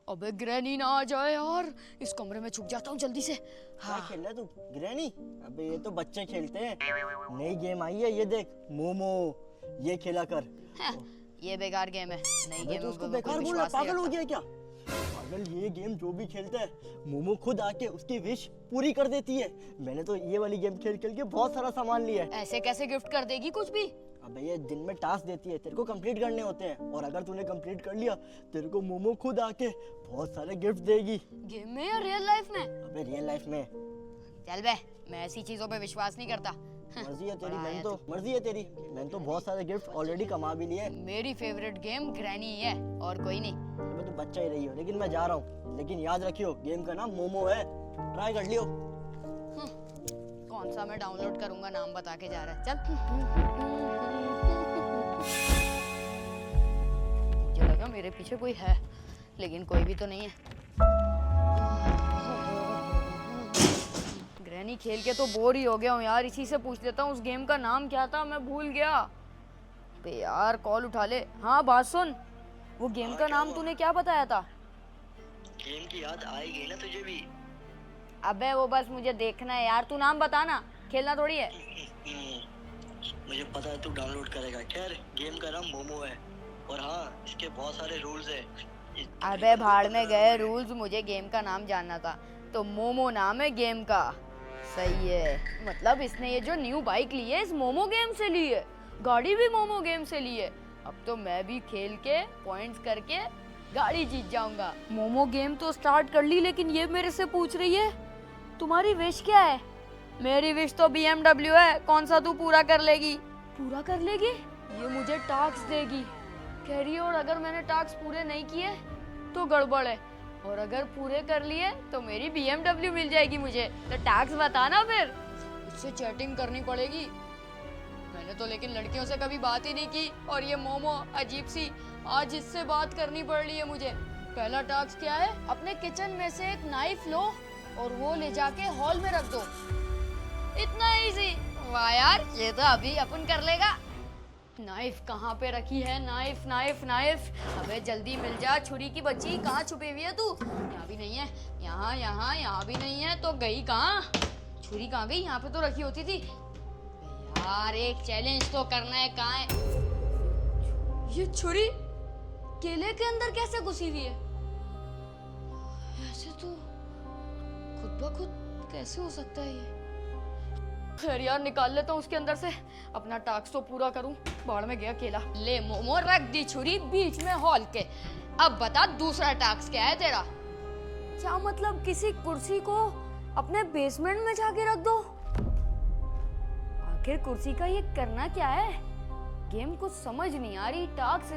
अबे ग्रैनी ना आ जाए यार, इस कमरे में छुप जाता हूँ जल्दी से। क्या खेल रहा है तू ग्रैनी? अबे ये तो बच्चे खेलते हैं, नई गेम आई है, ये देख मोमो, ये खेला कर। ये बेकार गेम है, नई गेम तो उसको बेकार बोल रहा है, पागल हो गया क्या? पागल, ये गेम जो भी खेलता है मोमो खुद आके उसकी विश पूरी कर देती है। मैंने तो ये वाली गेम खेल खेल के बहुत सारा सामान लिया है। ऐसे कैसे गिफ्ट कर देगी कुछ भी? अबे ये दिन में टास्क देती है, तेरे को कंप्लीट करने होते हैं, और अगर तूने कंप्लीट कर लिया तेरे को मोमो खुद आके बहुत सारे गिफ्ट देगी। गेम में या रियल लाइफ में? अबे रियल लाइफ में। चल बे, मैं ऐसी चीजों पे विश्वास नहीं करता। मर्जी है तेरी, मैंने तो बहुत सारे गिफ्ट ऑलरेडी कमा भी लिए। मेरी फेवरेट गेम ग्रैनी है और कोई नहीं। अबे तू बच्चा ही रही हो, लेकिन मैं जा रहा हूँ। लेकिन याद रखियो गेम का नाम मोमो है, ट्राई कर लियो। कौन सा मैं डाउनलोड करूंगा, नाम बता के जा रहा है। चल। मुझे लगा मेरे पीछे कोई है, लेकिन कोई भी तो नहीं है। ग्रैनी खेल के तो बोर ही हो गया हूँ यार, इसी से पूछ लेता हूँ उस गेम का नाम क्या था, मैं भूल गया। बे यार कॉल उठा ले। हाँ बात सुन, वो गेम का नाम तूने क्या बताया था? गेम की याद आएगी ना तुझे भी? अबे वो बस मुझे देखना है यार, तू नाम बता ना, खेलना थोड़ी है। मुझे पता है तू डाउनलोड करेगा। खैर गेम का नाम मोमो है, और हाँ इसके बहुत सारे रूल्स हैं। अबे भाड़ में गए रूल्स, मुझे गेम का नाम जानना था। तो मोमो नाम है गेम का, सही है। मतलब इसने ये जो न्यू बाइक ली है इस मोमो गेम से ली है, गाड़ी भी मोमो गेम से ली है। अब तो मैं भी खेल के पॉइंट्स करके गाड़ी जीत जाऊंगा। मोमो गेम तो स्टार्ट कर ली, लेकिन ये मेरे से पूछ रही है तुम्हारी विश क्या है? मेरी विश तो BMW है, कौन सा तू पूरा कर लेगी? पूरा कर लेगी? ये मुझे टास्क देगी कह रही है, और अगर मैंने टास्क पूरे नहीं किए तो गड़बड़ है, और अगर पूरे कर लिए तो मेरी BMW मिल जाएगी मुझे। तो टास्क बताना, फिर इससे चैटिंग करनी पड़ेगी। मैंने तो लेकिन लड़कियों से कभी बात ही नहीं की, और ये मोमो अजीब सी आज इससे बात करनी पड़ रही है मुझे। पहला टास्क क्या है? अपने किचन में से एक नाइफ लो और वो ले जाके हॉल में रख दो। इतना इजी? वाह यार, ये तो अभी अपन कर लेगा। नाइफ कहाँ पे रखी है? नाइफ नाइफ नाइफ, अबे जल्दी मिल जा। छुरी की बच्ची कहाँ छुपी हुई है तू? यहाँ भी नहीं है, यहाँ यहाँ यहाँ भी नहीं है, तो गई कहाँ? छुरी कहाँ गई? यहाँ पे तो रखी होती थी यार। एक चैलेंज तो करना है, कहाँ है ये छुरी? केले के अंदर कैसे घुसी हुई है? ऐसे तो खुद ब खुद कैसे हो सकता है ये? खैर यार, निकाल लेता हूँ उसके अंदर से, अपना टास्क तो पूरा करूँ। बाढ़ में गया केला। ले मोमो, रख दी छुरी बीच में हॉल के। अब बता दूसरा टास्क क्या है तेरा? क्या मतलब किसी कुर्सी को अपने बेसमेंट में जाके रख दो? आखिर कुर्सी का ये करना क्या है? गेम कुछ समझ नहीं आ रही। टास्क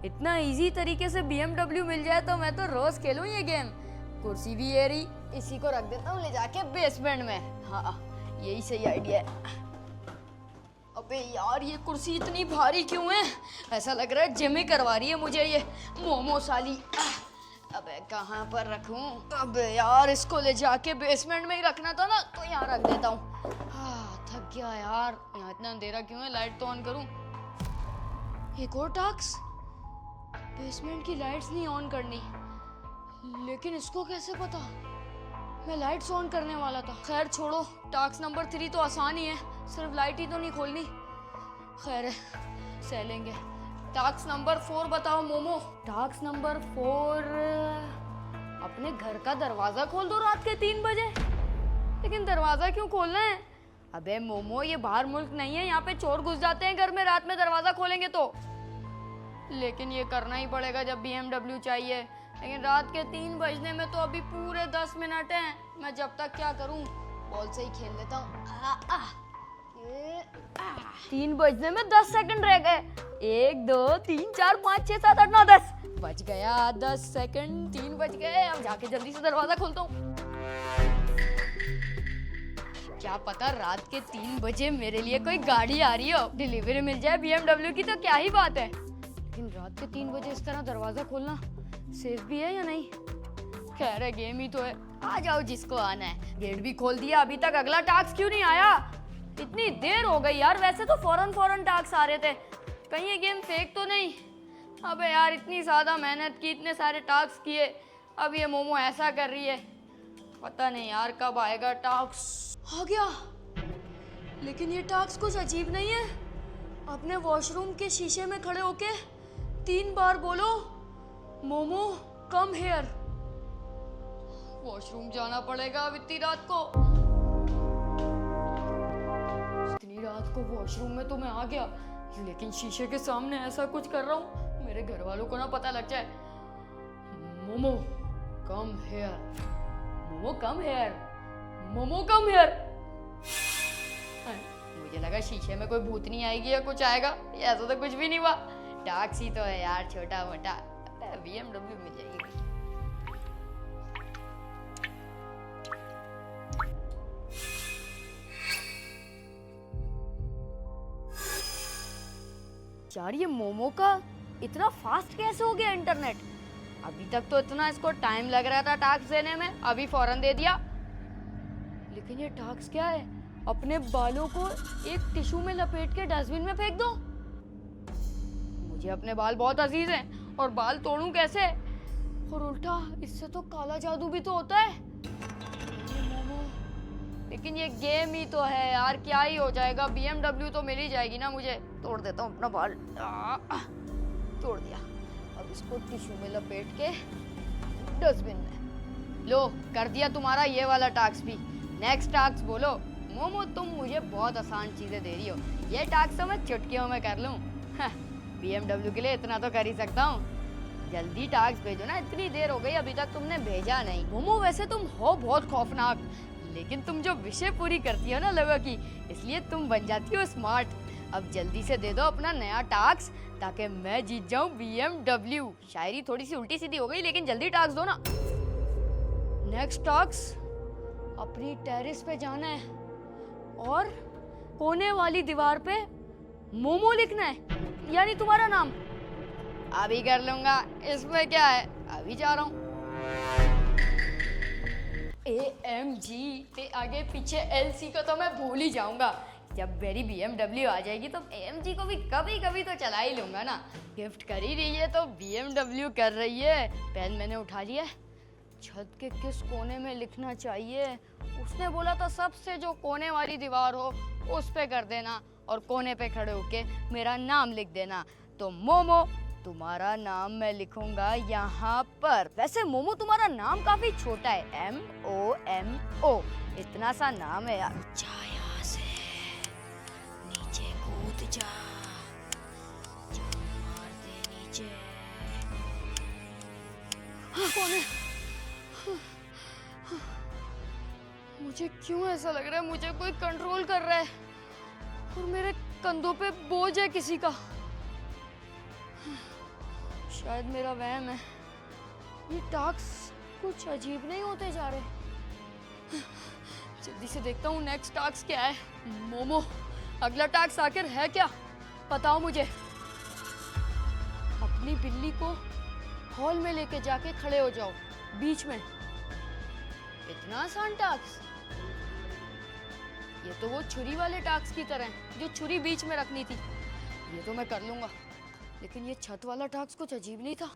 इतना इजी तरीके से BMW मिल जाए तो मैं तो रोज खेलूं ये गेम। कुर्सी भी ये रही, इसी को रख देता हूँ ले जाके बेसमेंट में। हाँ यही सही आइडिया है। अबे यार, ये कुर्सी इतनी भारी क्यों है? ऐसा लग रहा है जिम ही करवा रही है मुझे ये मोमो साली। अबे कहाँ पर रखूं? अबे यार, इसको ले जाके बेसमेंट में ही रखना था ना, तो यहाँ रख देता हूँ। थक गया यार, यहाँ इतना अंधेरा क्यों है? लाइट तो ऑन करूँ। एक और टास्क, बेसमेंट की लाइट्स नहीं ऑन करनी, लेकिन इसको कैसे पता? मैं लाइट्स ऑन करने वाला था। खैर छोड़ो, टास्क नंबर 3 तो आसान ही है, सिर्फ लाइट ही तो नहीं खोलनी। खैर सह लेंगे। टास्क नंबर 4 बताओ मोमो। टास्क नंबर 4, अपने घर का दरवाजा खोल दो रात के 3 बजे। लेकिन दरवाजा क्यों खोलना है? अबे मोमो, ये बाहर मुल्क नहीं है, यहाँ पे चोर घुस जाते हैं घर में रात में दरवाजा खोलेंगे तो। लेकिन ये करना ही पड़ेगा जब BMW चाहिए। लेकिन रात के 3 बजने में तो अभी पूरे 10 मिनट हैं। मैं जब तक क्या करूं, बॉल से ही खेल लेता हूँ। 3 बजने में 10 सेकंड रह गए। 1 2 3 4 5 6 7 8 9 10 बज गया। 10 सेकंड, 3 बज गए। अब जाके जल्दी से दरवाजा खोलता हूँ। क्या पता रात के 3 बजे मेरे लिए कोई गाड़ी आ रही हो, डिलीवरी मिल जाए BMW की तो क्या ही बात है। लेकिन रात के 3 बजे इस तरह दरवाजा खोलना सेफ भी है या नहीं? खैर है, गेम ही तो है। आ जाओ जिसको आना है। गेट भी खोल दिया, अभी तक अगला टास्क क्यों नहीं आया? इतनी देर हो गई यार। वैसे तो फौरन टास्क आ रहे थे, कहीं ये गेम फेक तो नहीं? अबे यार इतनी ज़्यादा मेहनत की, इतने सारे टास्क किए, अब ये मोमो ऐसा कर रही है। पता नहीं यार कब आएगा टास्क। आ गया, लेकिन ये टास्क कुछ अजीब नहीं है। अपने वॉशरूम के शीशे में खड़े होके 3 बार बोलो मोमो कम हेयर। वॉशरूम जाना पड़ेगा अब इतनी रात को। इतनी रात को वॉशरूम में तो मैं आ गया, लेकिन शीशे के सामने ऐसा कुछ कर रहा हूँ मेरे घर वालों को ना पता लग जाए। Momo come here, momo come here, momo come here. मुझे लगा शीशे में कोई भूतनी आएगी या कुछ आएगा, ऐसा तो कुछ भी नहीं हुआ। टैक्सी तो है यार छोटा मोटा, BMW मिल जाएगी। यार ये मोमो का इतना फास्ट कैसे हो गया इंटरनेट? अभी तक तो इतना इसको टाइम लग रहा था टास्क देने में, अभी फौरन दे दिया। लेकिन ये टास्क क्या है? अपने बालों को एक टिश्यू में लपेट के डस्टबिन में फेंक दो। मुझे अपने बाल बहुत अजीज हैं और बाल तोड़ूं कैसे? और उल्टा इससे तो काला जादू भी तो होता है। ये मोमो, लेकिन ये गेम ही तो है यार, क्या ही हो जाएगा। BMW तो मिल ही जाएगी ना मुझे। तोड़ देता हूँ अपना बाल। तोड़ दिया। अब इसको टिश्यू में लपेट के डस्टबिन में। लो कर दिया तुम्हारा ये वाला टास्क भी। नेक्स्ट टास्क बोलो। मोमो तुम मुझे बहुत आसान चीजें दे रही हो, ये टास्क तो मैं चुटकियों में कर लूं। BMW के लिए इतना तो कर ही सकता हूँ। जल्दी टास्क भेजो ना, इतनी देर हो गई अभी तक तुमने भेजा नहीं। मोमो वैसे तुम हो बहुत खौफनाक, लेकिन तुम जो विषय पूरी करती हो ना लोगों की, इसलिए तुम बन जाती हो स्मार्ट। अब जल्दी से दे दो अपना नया टास्क ताकि मैं जीत जाऊं BMW। शायरी थोड़ी सी उल्टी सीधी हो गई, लेकिन जल्दी टास्क दो ना। नेक्स्ट टास्क, अपनी टेरेस पे जाना है और कोने वाली दीवार पे मोमो लिखना है, यानी तुम्हारा नाम। अभी कर लूंगा, इसमें क्या है, अभी जा रहा हूँ। AMG पे आगे पीछे LC को तो मैं भूल ही जाऊंगा। जब मेरी BMW आ जाएगी तो AMG को भी कभी कभी तो चला ही लूंगा ना। गिफ्ट कर ही रही है तो BMW कर रही है। पेन मैंने उठा लिया। छत के किस कोने में लिखना चाहिए? उसने बोला था सबसे जो कोने वाली दीवार हो उस पे कर देना और कोने पे खड़े होके मेरा नाम लिख देना। तो मोमो तुम्हारा नाम मैं लिखूंगा यहाँ पर। वैसे मोमो तुम्हारा नाम काफी छोटा है, MOMO। इतना सा नाम है यार। जा यहाँ से, नीचे कूद जा, मार दे नीचे। हाँ, कौन है? मुझे क्यों ऐसा लग रहा है मुझे कोई कंट्रोल कर रहा है और मेरे कंधों पे बोझ है किसी का। शायद मेरा वहम है। ये टास्क कुछ अजीब नहीं होते जा रहे। जल्दी से देखता हूँ नेक्स्ट टास्क क्या है। मोमो अगला टास्क आखिर है क्या, बताओ मुझे। अपनी बिल्ली को हॉल में लेके जाके खड़े हो जाओ बीच में। इतना आसान टास्क? ये तो वो छुरी वाले टास्क की तरह है जो छुरी बीच में रखनी थी। ये तो मैं कर लूंगा, लेकिन ये छत वाला टास्क कुछ अजीब नहीं था।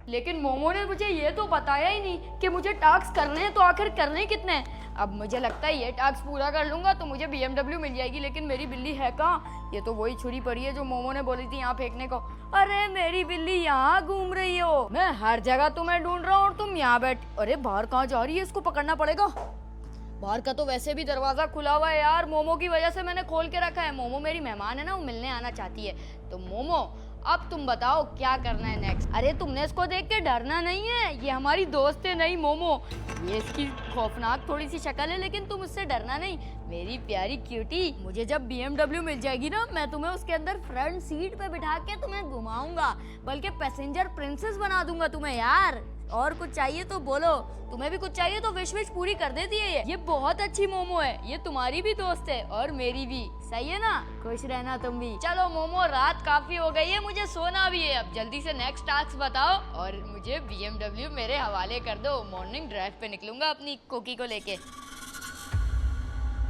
लेकिन मोमो ने मुझे ये तो बताया ही नहीं कि मुझे टास्क करने हैं, तो आखिर करने कितने हैं। अब मुझे लगता है ये टास्क पूरा कर लूंगा तो मुझे BMW मिल जाएगी, लेकिन मेरी बिल्ली है कहाँ? ये तो वही छुरी पड़ी है जो मोमो ने बोली थी यहाँ फेंकने को। अरे मेरी बिल्ली यहाँ घूम रही हो, मैं हर जगह तुम्हें ढूंढ रहा हूँ और तुम यहाँ बैठ। अरे बाहर कहाँ जा रही है, इसको पकड़ना पड़ेगा। बाहर का तो वैसे भी दरवाजा खुला हुआ है यार, मोमो की वजह से मैंने खोल के रखा है। मोमो मेरी मेहमान है ना, वो मिलने आना चाहती है। तो मोमो अब तुम बताओ क्या करना है नेक्स्ट। अरे तुमने इसको देख के डरना नहीं है, ये हमारी दोस्त है नहीं मोमो। ये इसकी खौफनाक थोड़ी सी शक्ल है, लेकिन तुम उससे डरना नहीं मेरी प्यारी क्यूटी। मुझे जब BMW मिल जाएगी ना, मैं तुम्हें उसके अंदर फ्रंट सीट पे बिठा के तुम्हें घुमाऊंगा, बल्कि पैसेंजर प्रिंसेस बना दूंगा तुम्हें यार। और कुछ चाहिए तो बोलो, तुम्हें भी कुछ चाहिए तो विश विश पूरी कर देती है ये बहुत अच्छी मोमो है, ये तुम्हारी भी दोस्त है और मेरी भी। सही है ना? खुश रहना तुम भी। चलो मोमो रात काफी हो गई है, मुझे सोना भी है। अब जल्दी से नेक्स्ट टास्क बताओ और मुझे BMW मेरे हवाले कर दो। मॉर्निंग ड्राइव पे निकलूंगा अपनी कोकी को लेके। मोमो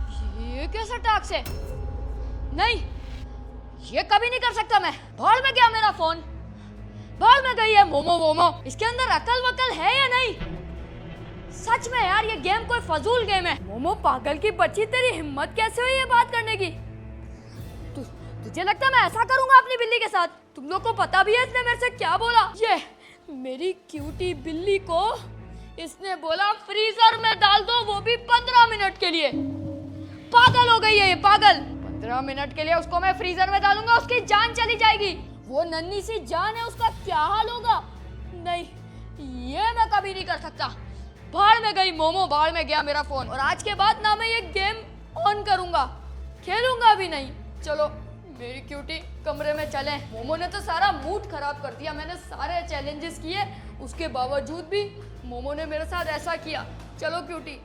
ये कैसा टास्क है? नहीं, ये कभी नहीं कर सकता मैं। भाड़ में गया मेरा फोन, भाड़ में गई है मोमो वोमो। इसके अंदर अकल वकल है या नहीं? सच में यार ये गेम कोई फजूल गेम है। मोमो पागल की बच्ची, तेरी हिम्मत कैसे हुई ये बात करने की? तुझे लगता है मैं ऐसा करूंगा अपनी बिल्ली के साथ? तुम लोग को पता भी है इसने मेरे से क्या बोला? ये मेरी क्यूटी बिल्ली को इसने बोला फ्रीजर में डाल दो, वो भी 15 मिनट के लिए। पागल हो गई है ये, पागल। 15 मिनट के लिए उसको मैं फ्रीजर में डालूंगा, उसकी जान चली जाएगी। वो नन्ही सी जान है, उसका क्या हाल होगा? नहीं, ये मैं कभी नहीं कर सकता। भाड़ में गई मोमो, भाड़ में गया मेरा फोन। और आज के बाद ना मैं ये गेम ऑन करूंगा, खेलूंगा भी नहीं। चलो मेरी क्यूटी कमरे में चले। मोमो ने तो सारा मूड खराब कर दिया। मैंने सारे चैलेंजेस किए, उसके बावजूद भी मोमो ने मेरे साथ ऐसा किया। चलो क्यूटी।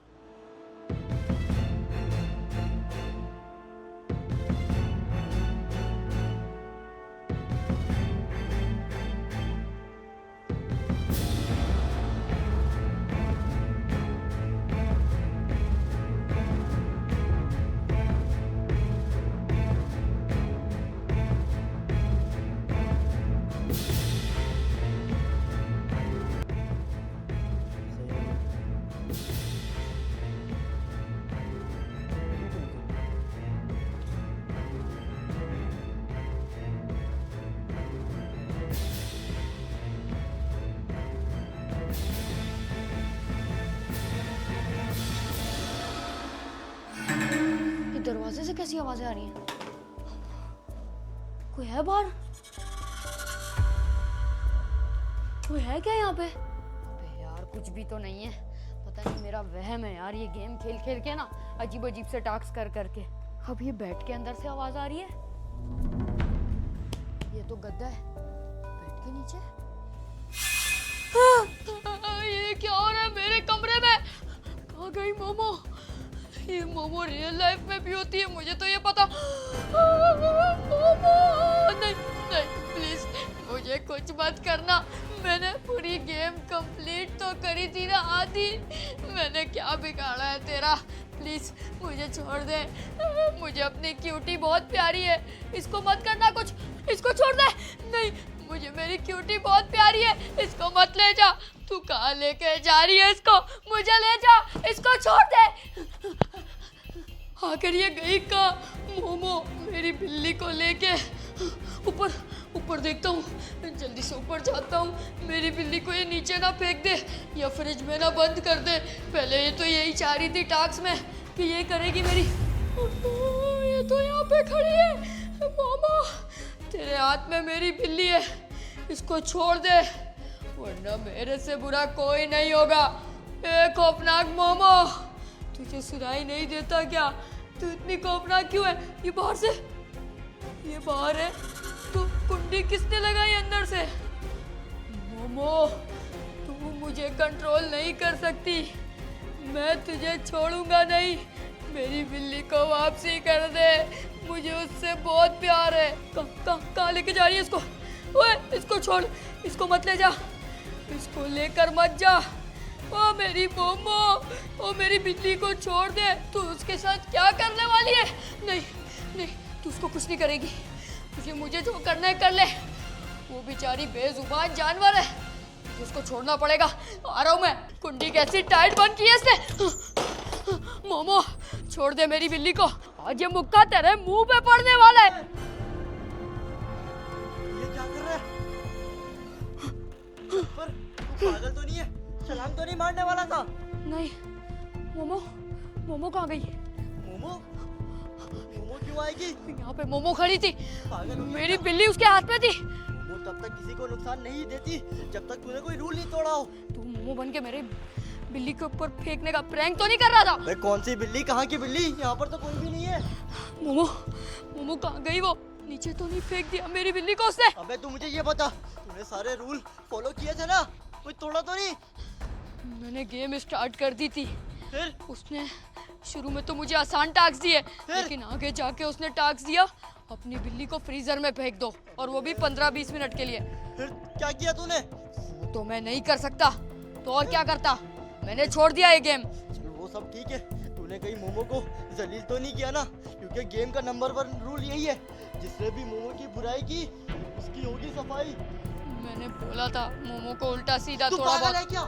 दरवाजे से कैसी आवाजें आ रही हैं? कोई है बाहर? कोई है क्या यहाँ पे? अबे यार कुछ भी तो नहीं है। पता नहीं मेरा वहम है यार, ये गेम खेल खेल के ना अजीब अजीब से टास्क कर करके। अब ये बेड के अंदर से आवाज आ रही है। ये तो गद्दा है बेड के नीचे। ये क्या हो रहा है मेरे कमरे में? कहाँ गई मोमो? ये मोमो रियल लाइफ में भी होती है, मुझे तो ये पता। मोमो नहीं नहीं, प्लीज मुझे कुछ मत करना। मैंने पूरी गेम कंप्लीट तो करी थी ना, आधी। मैंने क्या बिगाड़ा है तेरा? प्लीज मुझे छोड़ दे। मुझे अपनी क्यूटी बहुत प्यारी है, इसको मत करना कुछ। इसको छोड़ दे। नहीं, मुझे मेरी क्यूटी बहुत प्यारी है, इसको मत ले जा। तू कहाँ लेके जा रही है इसको? मुझे ले जा, इसको छोड़ दे। आखिर ये गई कहाँ? मोमो मेरी बिल्ली को लेके ऊपर ऊपर देखता हूँ, जल्दी से ऊपर जाता हूँ। मेरी बिल्ली को ये नीचे ना फेंक दे या फ्रिज में ना बंद कर दे। पहले ये तो यही चाह रही थी टास्क में कि ये करेगी मेरी। ये तो यहाँ पे खड़ी है। मोमो तेरे हाथ में मेरी बिल्ली है, इसको छोड़ दे वरना मेरे से बुरा कोई नहीं होगा। ए खौफनाक मोमो, तुझे सुनाई नहीं देता क्या? तू इतनी खौफनाक क्यों है? ये बाहर से, ये बाहर है तो कुंडी किसने लगाई अंदर से? मोमो तू मुझे कंट्रोल नहीं कर सकती, मैं तुझे छोड़ूंगा नहीं। मेरी बिल्ली को वापसी कर दे, मुझे उससे बहुत प्यार है। कहाँ लेके जा रही है इसको? ओए इसको छोड़, इसको मत ले जा, इसको लेकर मत जा। ओ मेरी मोमो, ओ मेरी बिल्ली को छोड़ दे। तू उसके साथ क्या करने वाली है? नहीं नहीं, तू उसको कुछ नहीं करेगी। तुझे मुझे जो करना है कर ले। वो बेचारी बेजुबान जानवर है, उसको छोड़ना पड़ेगा। आ रहा हूँ मैं। कुंडी कैसी टाइट बंद की है इसने। मोमो छोड़ दे मेरी बिल्ली को, आज ये मुक्का तेरे मुंह पे पड़ने वाला है। ये क्या कर रहा है? पर तू पागल तो नहीं है? छलांग तो नहीं मारने वाला था? नहीं। मोमो, मोमो कहाँ गई? मोमो? मोमो क्यों आएगी? यहाँ पे मोमो खड़ी थी, पागल मेरी बिल्ली उसके हाथ में थी। वो तब तक किसी को नुकसान नहीं देती जब तक तूने कोई रूल नहीं तोड़ा हो। तू मोमो बन के मेरे बिल्ली के ऊपर फेंकने का प्रैंक तो नहीं कर रहा था? भाई कौन सी बिल्ली? कहाँ की बिल्ली? यहाँ पर तो कोई भी नहीं है। मोमो, मोमो कहाँ गई? वो नीचे तो नहीं फेंक दिया मेरी बिल्ली को उसने? अबे तू मुझे ये बता, तूने सारे रूल फॉलो किए थे ना? कोई तोड़ा तो नहीं? मैंने गेम स्टार्ट कर दी थी, फिर उसने शुरू में तो मुझे आसान टास्क दिए, लेकिन आगे जाके उसने टास्क दिया अपनी बिल्ली को फ्रीजर में फेंक दो, और वो भी 15-20 मिनट के लिए। फिर क्या किया तूने? वो तो मैं नहीं कर सकता, तो और क्या करता? मैंने छोड़ दिया ये गेम। चल वो सब ठीक है, तूने कहीं मोमो को जलील तो नहीं किया ना, क्योंकि गेम का नंबर 1 रूल यही है, जिसने भी मोमो की बुराई की उसकी होगी सफाई। मैंने बोला था मोमो को उल्टा सीधा तू थोड़ा पागल बहुत। है क्या?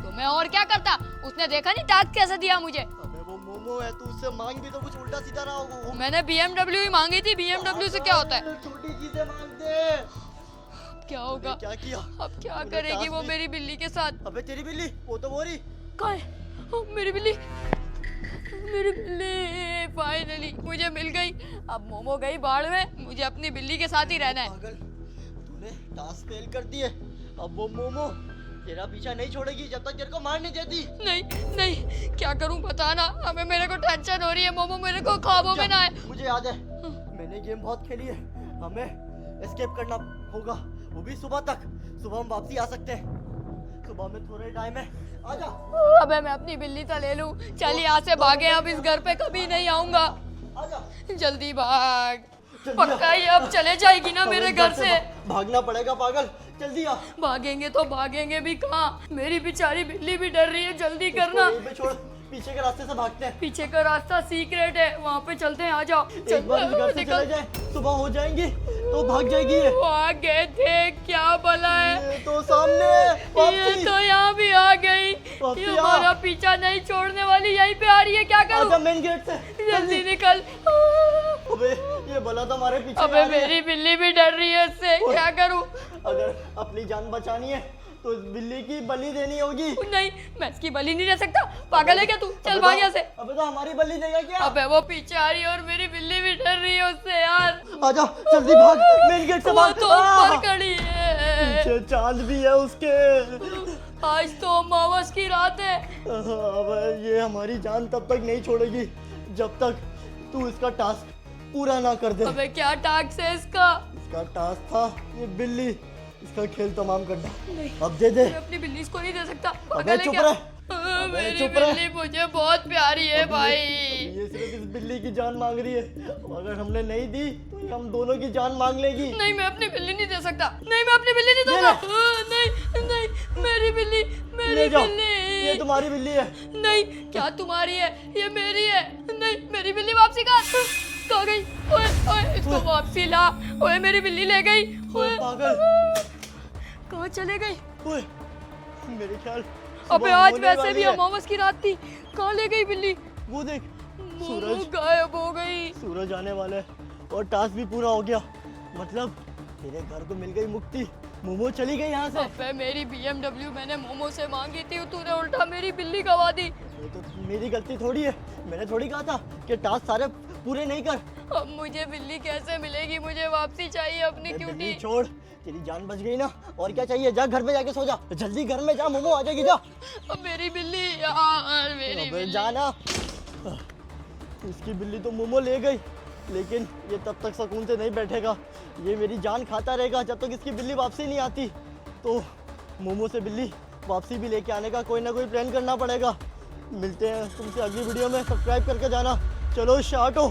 तो मैं और क्या करता, उसने देखा नहीं टास्क कैसे दिया मुझे। अबे वो मोमो है, तू उससे मांग भी तो कुछ उल्टा सीधा रहा होगा। मैंने BMW ही मांगी थी, BMW से क्या होता है। छोटी चीजें मांगते। क्या होगा, क्या किया? अब क्या तूने करेगी टास्क वो भी- मेरी बिल्ली के साथ। अबे तेरी बिल्ली वो तो वो रही। कहाँ है? मेरी बिल्ली, मेरी बिल्ली फाइनली मुझे मिल गई। अब मोमो गई बाढ़ में, मुझे अपनी बिल्ली के साथ ही रहना है। पागल, तूने टास्क फेल कर दिए। अब वो मोमो तेरा पीछा नहीं छोड़ेगी जब तक तेरे को मार नहीं देती। नहीं नहीं, क्या करूं बताना, हमें मेरे को टेंशन हो रही है। मोमो मेरे को ख्वाबों में ना आए। मुझे याद है, मैंने गेम बहुत खेली है, हमें एस्केप करना होगा, वो भी सुबह तक। सुबह हम वापसी आ सकते हैं, सुबह में थोड़ा टाइम है, आजा। अबे मैं अपनी बिल्ली तो ले लूं, चल यहाँ से भागे, अब इस घर पे कभी नहीं आऊंगा। आजा जल्दी भाग, जल्दी पक्का ही अब चले जाएगी ना हमें मेरे इस घर से। भागना पड़ेगा पागल, जल्दी आ। भागेंगे तो भागेंगे भी कहाँ, मेरी बेचारी बिल्ली भी डर रही है। जल्दी करना, इसको यहीं पे छोड़, पीछे के रास्ते से भागते हैं। पीछे का रास्ता सीक्रेट है, वहाँ पे चलते हैं, आ जाओ। एक बार इस घर से चले जाए, सुबह हो जाएंगी तो भाग जाएगी ये। आ गए थे, क्या भला है, ये तो सामने ये वापसी। तो यहाँ भी आ गई। वापसी ये आ। हमारा पीछा नहीं छोड़ने वाली, यहीं पे आ रही है, क्या आजा करूं। मेन गेट से जल्दी निकल। अबे ये भला तो हमारे पीछे अबे आ रही है। मेरी बिल्ली भी डर रही है इससे, क्या करूं। अगर अपनी जान बचानी है तो इस बिल्ली की बलि देनी होगी। नहीं, मैं इसकी बलि नहीं दे सकता, पागल है क्या तू, चल अबे भाग तो- यहाँ से। अबे तो हमारी बलि देगा क्या? अबे वो पीछे आ रही है और मेरी बिल्ली भी डर रही है उससे यार। आजा जल्दी भाग, मेन गेट से वो भाग। तो ऊपर खड़ी है। पीछे चांद भी है उसके। आज तो अमावस की रात है। अब ये हमारी जान तब तक नहीं छोड़ेगी जब तक तू इसका टास्क पूरा ना कर दे। अबे क्या टास्क है इसका। इसका टास्क था ये बिल्ली, इसका खेल तमाम करना। नहीं, अब दे दे। मैं अपनी बिल्ली इसको नहीं दे सकता, अबे पागल है चुप क्या। रह। मेरी चुप रह। बिल्ली मुझे बहुत प्यारी है भाई। ये सिर्फ इस बिल्ली की जान मांग रही है, अगर हमने नहीं दी तो ये हम दोनों की जान मांग लेगी। नहीं, मैं अपनी बिल्ली नहीं दे सकता, नहीं मैं अपनी बिल्ली नहीं ये दूंगा। ले। नहीं नहीं, मेरी बिल्ली, ले मेरी जाओ, बिल्ली। ये तुम्हारी बिल्ली है। नहीं, क्या तुम्हारी है, ये मेरी है। नहीं, मेरी बिल्ली वापसी कहाँ गई। ओए ओए, इसको वापसी ला। ओए मेरी बिल्ली ले गई। ओए पागल, कहाँ चले गई। ओए मेरे ख्याल अबे सुबह आज होने वैसे वाली भी है। अमावस की रात थी, कहाँ ले गई बिल्ली। वो देख, मोमो सूरज गायब हो गई। सूरज आने वाला है और टास्क भी पूरा हो गया, मतलब तेरे घर को मिल गई मुक्ति। मोमो चली गई यहाँ से। अबे मेरी BMW मैंने मोमो से मांगी थी, तूने उल्टा मेरी बिल्ली गवा दी। ये तो मेरी गलती थोड़ी है, मैंने थोड़ी कहा था कि टास्क सारे पूरे नहीं कर। अब मुझे बिल्ली कैसे मिलेगी, मुझे वापसी चाहिए अपनी ए, क्यूटी। बिल्ली छोड़, तेरी जान बच गई ना, और क्या चाहिए। जा घर पे जाके सो जा, जल्दी घर में जा, मोमो आ जाएगी, जा। अब मेरी बिल्ली यार, मेरी अबे बिल्ली। जाना। इसकी बिल्ली तो मोमो ले गई, लेकिन ये तब तक सुकून से नहीं बैठेगा, ये मेरी जान खाता रहेगा जब तक इसकी बिल्ली वापसी नहीं आती। तो मोमो से बिल्ली वापसी भी लेके आने का कोई ना कोई प्लान करना पड़ेगा। मिलते हैं तुमसे अगली वीडियो में, सब्सक्राइब करके जाना। चलो स्टार्ट हो।